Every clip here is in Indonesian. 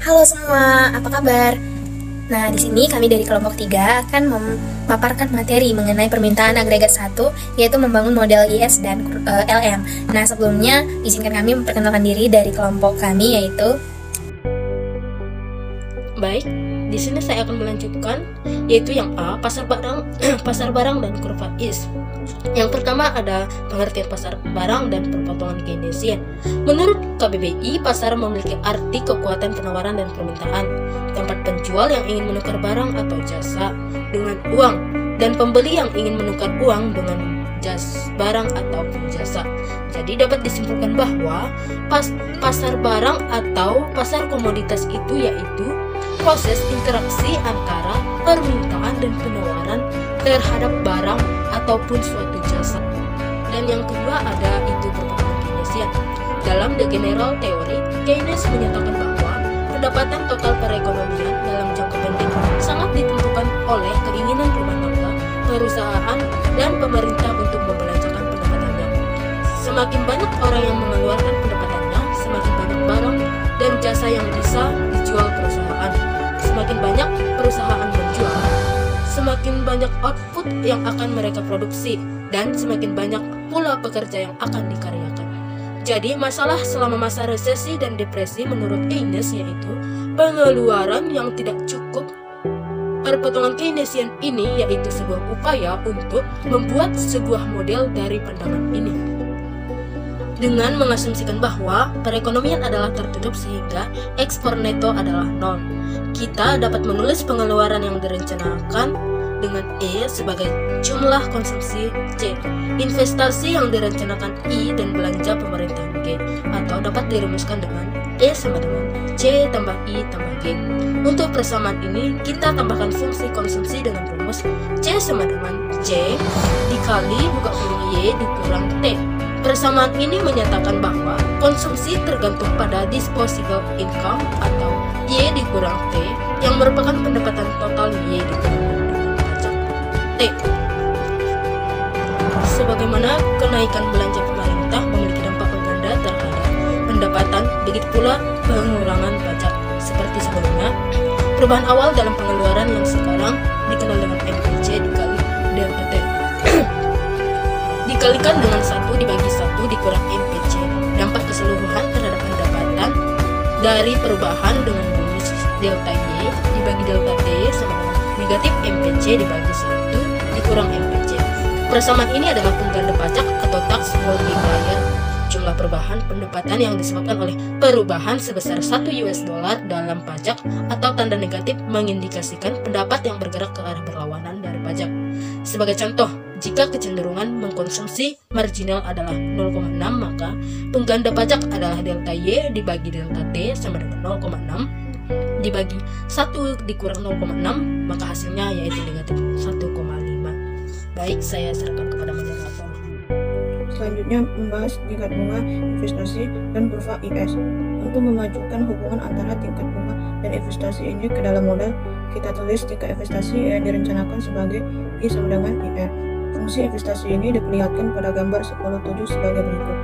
Halo semua, apa kabar? Nah, di sini kami dari kelompok 3 akan memaparkan materi mengenai permintaan agregat 1, yaitu membangun model IS dan LM. Nah, sebelumnya izinkan kami memperkenalkan diri dari kelompok kami, yaitu Baik, di sini saya akan melanjutkan, yaitu yang A, pasar barang, pasar barang dan kurva IS. Yang pertama ada pengertian pasar barang dan perpotongan Keynesian. Menurut KBBI, pasar memiliki arti kekuatan penawaran dan permintaan, tempat penjual yang ingin menukar barang atau jasa dengan uang, dan pembeli yang ingin menukar uang dengan barang ataupun jasa. Jadi dapat disimpulkan bahwa pasar barang atau pasar komoditas itu yaitu proses interaksi antara permintaan dan penawaran terhadap barang ataupun suatu jasa. Dan yang kedua ada itu perpotongan Keynesian. Dalam The General Theory, Keynes menyatakan bahwa pendapatan total perekonomian dalam jangka pendek sangat ditentukan oleh keinginan rumah tangga, perusahaan, dan pemerintah untuk membelanjakan pendapatannya. Semakin banyak orang yang mengeluarkan pendapatannya, semakin banyak barang dan jasa yang bisa dijual perusahaan. Semakin banyak perusahaan menjual, semakin banyak output yang akan mereka produksi, dan semakin banyak pula pekerja yang akan dikaryakan. Jadi masalah selama masa resesi dan depresi menurut Keynes yaitu pengeluaran yang tidak cukup. Perpotongan Keynesian ini yaitu sebuah upaya untuk membuat sebuah model dari pandangan ini, dengan mengasumsikan bahwa perekonomian adalah tertutup sehingga ekspor neto adalah nol. Kita dapat menulis pengeluaran yang direncanakan dengan E sebagai jumlah konsumsi C, investasi yang direncanakan I, dan belanja pemerintahan G, atau dapat dirumuskan dengan E sama dengan C tambah I tambah G. Untuk persamaan ini, kita tambahkan fungsi konsumsi dengan rumus C sama dengan J dikali buka kurung Y dikurang T. Persamaan ini menyatakan bahwa konsumsi tergantung pada disposable income atau Y dikurang T, yang merupakan pendapatan total Y dikurang dengan pajak T. Sebagaimana kenaikan belanja pemerintah memiliki dampak pengganda terhadap pendapatan, begitu pula pengurangan pajak. Seperti sebelumnya, perubahan awal dalam pengeluaran yang sekarang dikenal dengan MPC dikali delta T dikalikan dengan 1 dibagi 1 dikurang MPC. Dampak keseluruhan terhadap pendapatan dari perubahan dengan rumus delta Y dibagi delta T sama dengan negatif MPC dibagi 1 dikurang MPC. Persamaan ini adalah pengganda pajak atau tax multiplier, jumlah perubahan pendapatan yang disebabkan oleh perubahan sebesar $1 dalam pajak, atau tanda negatif mengindikasikan pendapat yang bergerak ke arah berlawanan dari pajak. Sebagai contoh, jika kecenderungan mengkonsumsi marginal adalah 0,6, maka pengganda pajak adalah delta Y dibagi delta T sama dengan 0,6 dibagi 1 dikurang 0,6, maka hasilnya yaitu negatif 1,5. Baik, saya serahkan kepada moderator. Selanjutnya membahas tingkat bunga investasi dan kurva IS. Untuk memajukan hubungan antara tingkat bunga dan investasi ini ke dalam model, kita tulis tingkat investasi yang direncanakan sebagai I sama dengan IR. Fungsi investasi ini diperlihatkan pada gambar 10.7 sebagai berikut.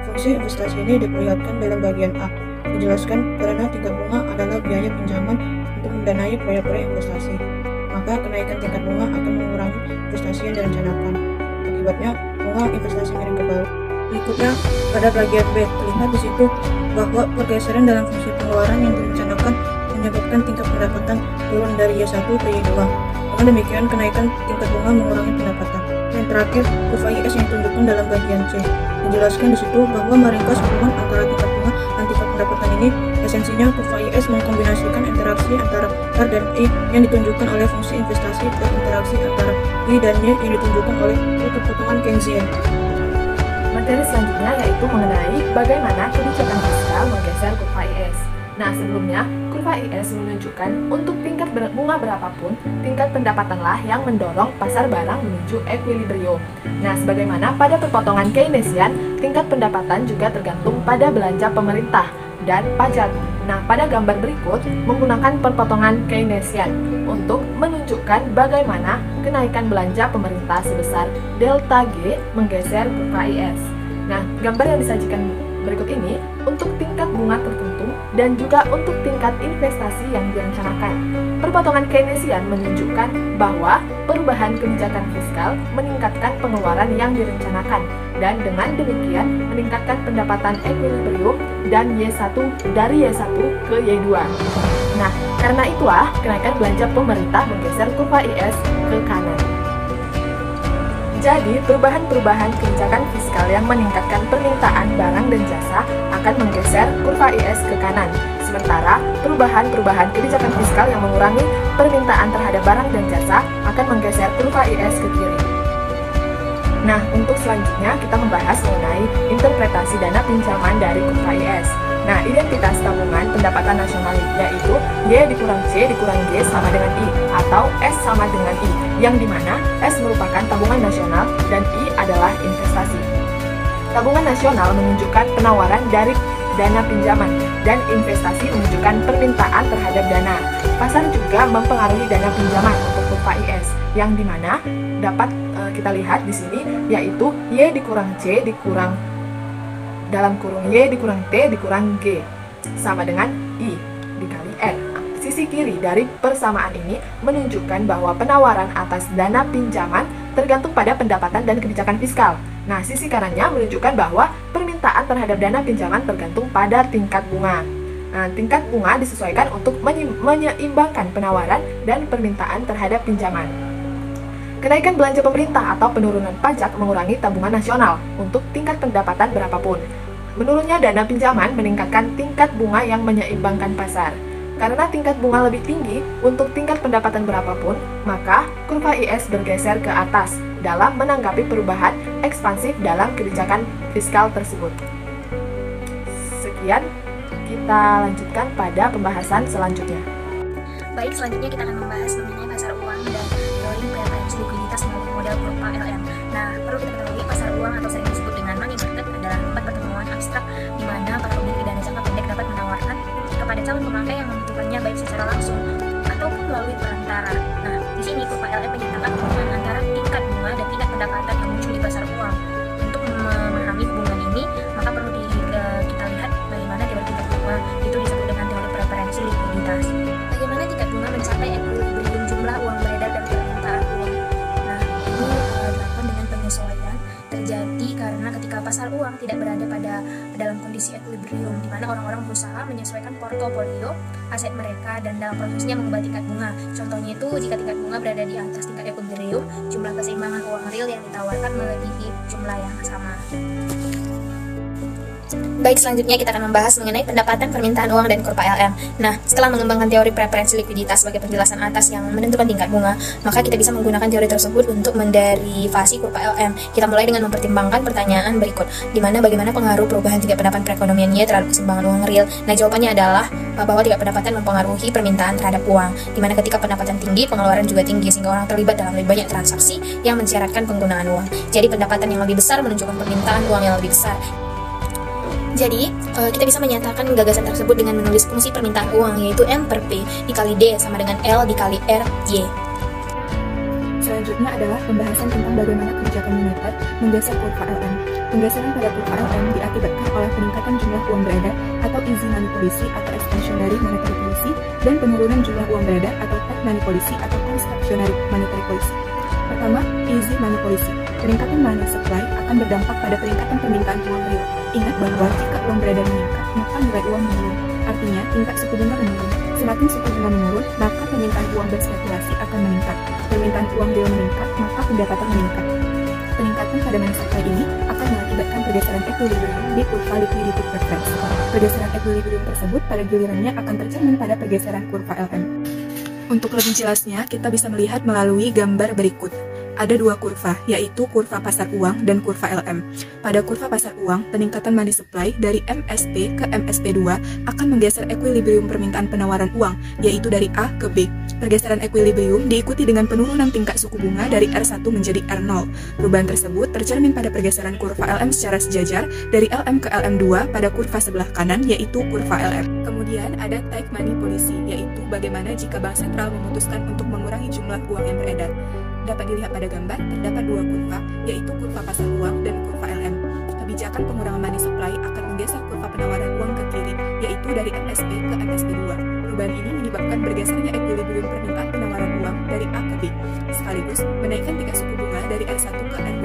Fungsi investasi ini diperlihatkan dalam bagian A. Dijelaskan karena tingkat bunga adalah biaya pinjaman untuk mendanai proyek-proyek investasi, maka kenaikan tingkat bunga akan mengurangi investasi yang direncanakan. Akibatnya, bunga investasi miring ke bawah. Berikutnya, pada bagian B, terlihat di situ bahwa pergeseran dalam fungsi pengeluaran yang direncanakan menyebabkan tingkat pendapatan turun dari Y1 ke Y2. Dengan demikian, kenaikan tingkat bunga mengurangi pendapatan. Yang terakhir, kurva IS yang ditunjukkan dalam bagian C. Dijelaskan di situ bahwa meringkas hubungan antara tingkat bunga dan tingkat pendapatan ini. Esensinya, kurva IS mengkombinasikan interaksi antara R dan E yang ditunjukkan oleh fungsi investasi dan interaksi antara I dan Y yang ditunjukkan oleh perpotongan Keynesian. Materi selanjutnya yaitu mengenai bagaimana kebijakan fiskal menggeser kurva IS. Nah, sebelumnya, kurva IS menunjukkan untuk tingkat bunga berapapun, tingkat pendapatanlah yang mendorong pasar barang menuju equilibrium. Nah, sebagaimana pada perpotongan Keynesian, tingkat pendapatan juga tergantung pada belanja pemerintah dan pajak. Nah, pada gambar berikut menggunakan perpotongan Keynesian untuk menunjukkan bagaimana kenaikan belanja pemerintah sebesar delta G menggeser kurva IS. Nah, gambar yang disajikan berikut ini untuk tingkat bunga tertentu dan juga untuk tingkat investasi yang direncanakan. Perpotongan Keynesian menunjukkan bahwa perubahan kebijakan fiskal meningkatkan pengeluaran yang direncanakan dan dengan demikian meningkatkan pendapatan ekuilibrium dan Y1 dari Y1 ke Y2. Nah, karena itulah kenaikan belanja pemerintah menggeser kurva IS ke kanan. Jadi, perubahan-perubahan kebijakan fiskal yang meningkatkan permintaan barang dan jasa akan menggeser kurva IS ke kanan. Sementara, perubahan-perubahan kebijakan fiskal yang mengurangi permintaan terhadap barang dan jasa akan menggeser kurva IS ke kiri. Nah, untuk selanjutnya kita membahas mengenai interpretasi dana pinjaman dari kurva IS. Nah, identitas tabungan pendapatan nasional yaitu Y dikurang C dikurang G sama dengan I, atau S sama dengan I, yang dimana S merupakan tabungan nasional dan I adalah investasi. Tabungan nasional menunjukkan penawaran dari dana pinjaman, dan investasi menunjukkan permintaan terhadap dana. Pasar juga mempengaruhi dana pinjaman untuk kurva IS, yang dimana dapat kita lihat di sini yaitu Y dikurang C dikurang dalam kurung Y dikurang T dikurang G sama dengan I dikali N. Sisi kiri dari persamaan ini menunjukkan bahwa penawaran atas dana pinjaman tergantung pada pendapatan dan kebijakan fiskal. Nah, sisi kanannya menunjukkan bahwa permintaan terhadap dana pinjaman tergantung pada tingkat bunga. Nah, tingkat bunga disesuaikan untuk menyeimbangkan penawaran dan permintaan terhadap pinjaman. Kenaikan belanja pemerintah atau penurunan pajak mengurangi tabungan nasional untuk tingkat pendapatan berapapun. Menurunnya dana pinjaman meningkatkan tingkat bunga yang menyeimbangkan pasar. Karena tingkat bunga lebih tinggi untuk tingkat pendapatan berapapun, maka kurva IS bergeser ke atas dalam menanggapi perubahan ekspansif dalam kebijakan fiskal tersebut. Sekian, kita lanjutkan pada pembahasan selanjutnya. Baik, selanjutnya kita akan membahas mengenai pasar uang dan teori preferensi likuiditas melalui model kurva LM. Nah, perlu kita ketahui pasar uang atau sering disebut dengan money market adalah tempat pertemuan abstrak di mana para pemilik dana jangka pendek dapat menawarkan kepada calon pemakai yang membutuhkannya baik secara langsung ataupun melalui perantara. Nah, di sini kurva LM menyatakan hubungan antara tingkat bunga dan tingkat pendapatan yang muncul di pasar uang. Untuk memahami hubungan ini, maka perlu kita lihat bagaimana teori tingkat bunga itu disebut dengan teori preferensi likuiditas. Bagaimana tingkat bunga mencapai ekuilibrium jumlah uang beredar dan permintaan uang. Nah, ini dilakukan dengan penyesuaian terjadi karena ketika pasar uang tidak berada dalam kondisi ekuilibrium, di mana orang-orang berusaha menyesuaikan portofolio aset mereka dan dalam prosesnya mengubah tingkat bunga. Contohnya itu jika tingkat bunga berada di atas tingkat ekuilibrium, jumlah keseimbangan uang real yang ditawarkan melebihi jumlah yang sama. Baik, selanjutnya kita akan membahas mengenai pendapatan permintaan uang dan kurva LM. Nah, setelah mengembangkan teori preferensi likuiditas sebagai penjelasan atas yang menentukan tingkat bunga, maka kita bisa menggunakan teori tersebut untuk menderivasi kurva LM. Kita mulai dengan mempertimbangkan pertanyaan berikut, di mana bagaimana pengaruh perubahan tingkat pendapatan perekonomian Y terhadap keseimbangan uang real. Nah, jawabannya adalah bahwa tingkat pendapatan mempengaruhi permintaan terhadap uang, di mana ketika pendapatan tinggi, pengeluaran juga tinggi, sehingga orang terlibat dalam lebih banyak transaksi yang mensyaratkan penggunaan uang. Jadi, pendapatan yang lebih besar menunjukkan permintaan uang yang lebih besar. Jadi, kita bisa menyatakan gagasan tersebut dengan menulis fungsi permintaan uang, yaitu M per P dikali D sama dengan L dikali R Y. Selanjutnya adalah pembahasan tentang bagaimana kebijakan moneter menggeser kurva LM. Penggeseran pada kurva LM diakibatkan oleh peningkatan jumlah uang beredar atau easy money policy atau expansionary monetary policy dan penurunan jumlah uang beredar atau tight money policy atau contractionary monetary policy. Pertama, easy money policy. Peningkatan money supply akan berdampak pada peningkatan permintaan uang real. Ingat bahwa jika uang beredar meningkat, maka nilai uang menurun. Artinya, tingkat suku bunga menurun. Semakin suku bunga menurun, maka permintaan uang berspekulasi akan meningkat. Permintaan uang real meningkat, maka pendapatan meningkat. Peningkatan pada money supply ini akan mengakibatkan pergeseran ekuilibrium di kurva liquidity preference. Pergeseran ekuilibrium tersebut pada gilirannya akan tercermin pada pergeseran kurva LM. Untuk lebih jelasnya, kita bisa melihat melalui gambar berikut. Ada dua kurva, yaitu kurva pasar uang dan kurva LM. Pada kurva pasar uang, peningkatan money supply dari MSP ke MSP2 akan menggeser ekuilibrium permintaan penawaran uang, yaitu dari A ke B. Pergeseran ekuilibrium diikuti dengan penurunan tingkat suku bunga dari R1 menjadi R0. Perubahan tersebut tercermin pada pergeseran kurva LM secara sejajar dari LM ke LM2 pada kurva sebelah kanan, yaitu kurva LM. Kemudian ada tight money policy, yaitu bagaimana jika bank sentral memutuskan untuk mengurangi jumlah uang yang beredar. Dapat dilihat pada gambar, terdapat dua kurva, yaitu kurva pasar uang dan kurva LM. Kebijakan pengurangan money supply akan menggeser penawaran uang ke kiri, yaitu dari MSP ke MSP2. Perubahan ini menyebabkan bergesernya ekuilibrium permintaan penawaran uang dari A ke B, sekaligus menaikkan tingkat suku bunga dari R1 ke R2.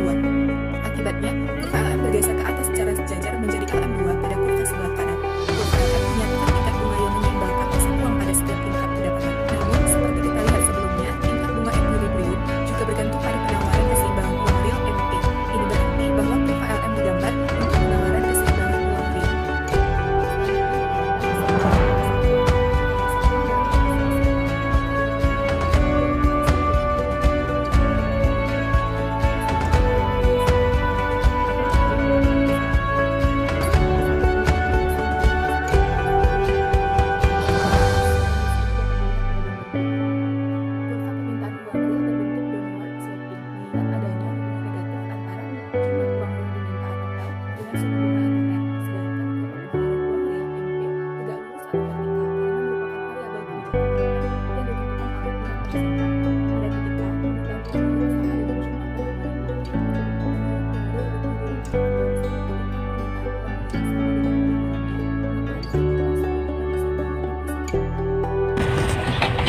Akibatnya, kurva LM bergeser ke atas secara sejajar menjadi LM2 pada kurva sebelah kanan. Kurva LM menyatukan tingkat bunga yang menyeimbangkan pasar uang pada setiap tingkat pendapatan. Namun, seperti kita lihat sebelumnya, tingkat bunga ekuilibrium juga bergantung pada penawaran keseimbangan uang real MP. Ini berarti bahwa kurva LM digambar untuk penawaran keseimbangan uang real.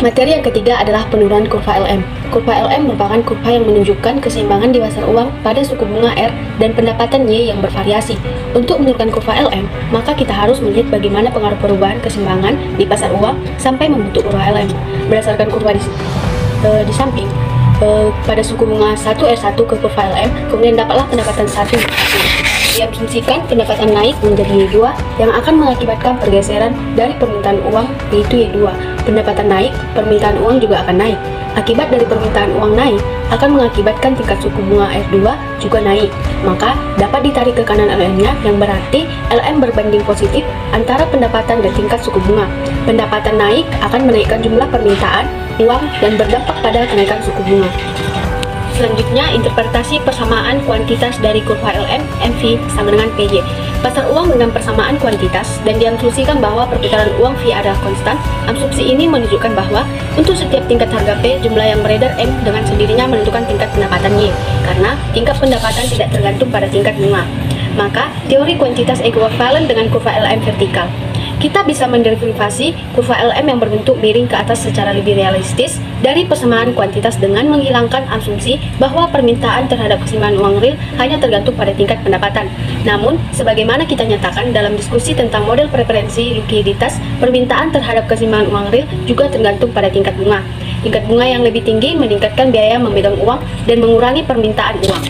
Materi yang ketiga adalah penurunan kurva LM. Kurva LM merupakan kurva yang menunjukkan keseimbangan di pasar uang pada suku bunga R dan pendapatan Y yang bervariasi. Untuk menurunkan kurva LM, maka kita harus melihat bagaimana pengaruh perubahan keseimbangan di pasar uang sampai membentuk kurva LM. Berdasarkan kurva di samping, pada suku bunga 1R1 ke kurva LM, kemudian dapatlah pendapatan 1 diasumsikan pendapatan naik menjadi Y2 yang akan mengakibatkan pergeseran dari permintaan uang yaitu Y2. Pendapatan naik, permintaan uang juga akan naik. Akibat dari permintaan uang naik akan mengakibatkan tingkat suku bunga R2 juga naik. Maka dapat ditarik ke kanan LM-nya yang berarti LM berbanding positif antara pendapatan dan tingkat suku bunga. Pendapatan naik akan menaikkan jumlah permintaan uang dan berdampak pada kenaikan suku bunga. Selanjutnya, interpretasi persamaan kuantitas dari kurva LM, MV sama dengan PY. Pasar uang dengan persamaan kuantitas dan diasumsikan bahwa perputaran uang V adalah konstan. Asumsi ini menunjukkan bahwa untuk setiap tingkat harga P, jumlah yang beredar M dengan sendirinya menentukan tingkat pendapatan Y, karena tingkat pendapatan tidak tergantung pada tingkat bunga. Maka, teori kuantitas ekuivalen dengan kurva LM vertikal. Kita bisa menderivasi kurva LM yang berbentuk miring ke atas secara lebih realistis dari persamaan kuantitas dengan menghilangkan asumsi bahwa permintaan terhadap keseimbangan uang real hanya tergantung pada tingkat pendapatan. Namun, sebagaimana kita nyatakan dalam diskusi tentang model preferensi likuiditas, permintaan terhadap keseimbangan uang real juga tergantung pada tingkat bunga. Tingkat bunga yang lebih tinggi meningkatkan biaya memegang uang dan mengurangi permintaan uang.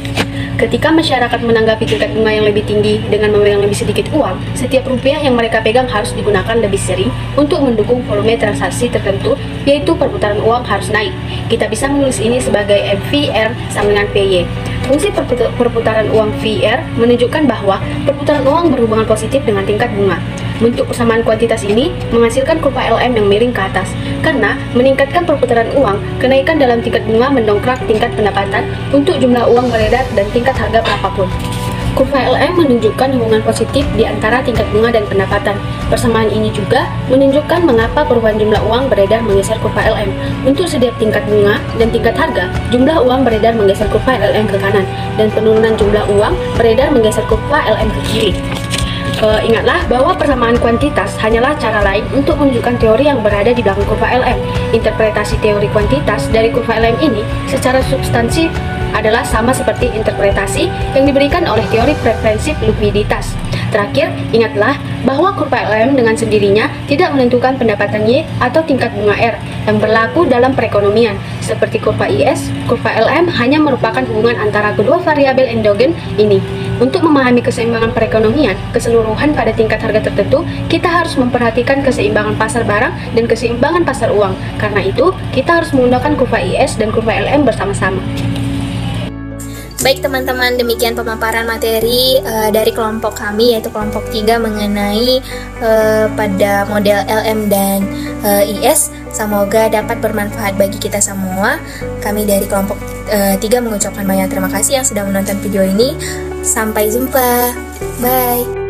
Ketika masyarakat menanggapi tingkat bunga yang lebih tinggi dengan memegang lebih sedikit uang, setiap rupiah yang mereka pegang harus digunakan lebih sering untuk mendukung volume transaksi tertentu, yaitu perputaran uang harus naik. Kita bisa menulis ini sebagai MVR sama dengan PY. Fungsi perputaran uang VR menunjukkan bahwa perputaran uang berhubungan positif dengan tingkat bunga. Bentuk persamaan kuantitas ini menghasilkan kurva LM yang miring ke atas. Karena meningkatkan perputaran uang, kenaikan dalam tingkat bunga mendongkrak tingkat pendapatan untuk jumlah uang beredar dan tingkat harga berapapun. Kurva LM menunjukkan hubungan positif di antara tingkat bunga dan pendapatan. Persamaan ini juga menunjukkan mengapa perubahan jumlah uang beredar menggeser kurva LM. Untuk setiap tingkat bunga dan tingkat harga, jumlah uang beredar menggeser kurva LM ke kanan, dan penurunan jumlah uang beredar menggeser kurva LM ke kiri. Ingatlah bahwa persamaan kuantitas hanyalah cara lain untuk menunjukkan teori yang berada di belakang kurva LM. Interpretasi teori kuantitas dari kurva LM ini secara substansif adalah sama seperti interpretasi yang diberikan oleh teori preferensi likuiditas. Terakhir, ingatlah bahwa kurva LM dengan sendirinya tidak menentukan pendapatan Y atau tingkat bunga R yang berlaku dalam perekonomian. Seperti kurva IS, kurva LM hanya merupakan hubungan antara kedua variabel endogen ini. Untuk memahami keseimbangan perekonomian keseluruhan pada tingkat harga tertentu, kita harus memperhatikan keseimbangan pasar barang dan keseimbangan pasar uang. Karena itu, kita harus menggunakan kurva IS dan kurva LM bersama-sama. Baik teman-teman, demikian pemaparan materi dari kelompok kami, yaitu kelompok 3 mengenai pada model LM dan IS. Semoga dapat bermanfaat bagi kita semua. Kami dari kelompok 3 mengucapkan banyak terima kasih yang sudah menonton video ini. Sampai jumpa. Bye.